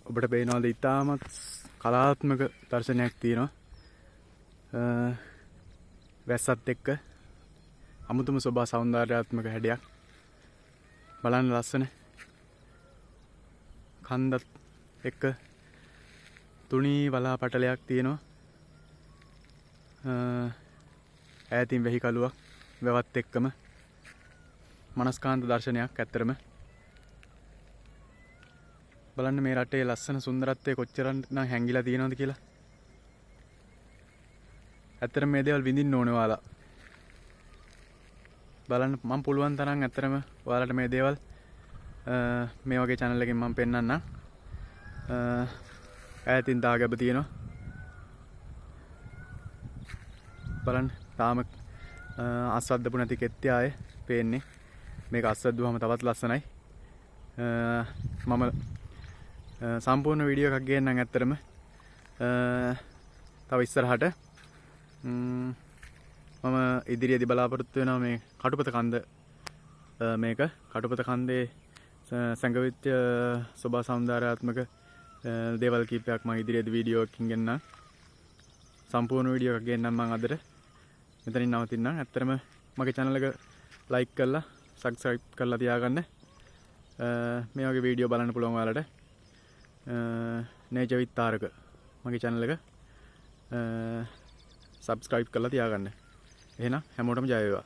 ඔබට පේනවාද ඉතාමත් කලාත්මක දර්ශනයක් තියෙනවා වැස්සත් එක්ක අමුතුම සෝභා සෞන්දර්යාත්මක හැඩයක් බලන්න ලස්සන කන්දත් එක්ක තුනී වලා පටලයක් තියෙනවා ඈතින් වෙහි කළුවක් වැවත් එක්කම මනස්කාන්ත දර්ශනයක් ඇත්තරම බලන්න මේ රටේ ලස්සන සුන්දරත්වය කොච්චරනම් හැංගිලා තියෙනවද කියලා. ඇත්තටම මේ දේවල් විඳින්න ඕනේ ඔයාලා. බලන්න මම පුළුවන් තරම් ඇත්තටම ඔයාලට මේ දේවල් මේ වගේ channel එකකින් මම පෙන්නන්නම්. ඈතින් දාගැබ තියෙනවා. බලන්න තාම අස්වද්දපු නැති කෙත්ති ආයේ පේන්නේ. මේක අස්වද්දුවම තවත් ලස්සනයි. මම සම්පූර්ණ වීඩියෝ එකක් ගේන්නම් ඇත්තටම තව ඉස්සරහට මම ඉදිරියේදී බලාපොරොත්තු වෙනවා මේ කටුපත කන්ද මේක කටුපත කන්දේ සංගවිත්‍ය සෝභා සෞන්දර්යාත්මක දේවල් කීපයක් මම ඉදිරියේදී වීඩියෝ එකකින් ගෙන්නම් සම්පූර්ණ වීඩියෝ එකක් ගේන්නම් මම අදට මෙතනින් නවතින්නම් ඇත්තටම මගේ channel එක like කරලා subscribe කරලා තියාගන්න මේ වගේ වීඩියෝ බලන්න පුළුවන් ඔයාලට nature with Tharaka මගේ channel එක subscribe කරලා තියාගන්න. එහෙනම් හැමෝටම ජය වේවා.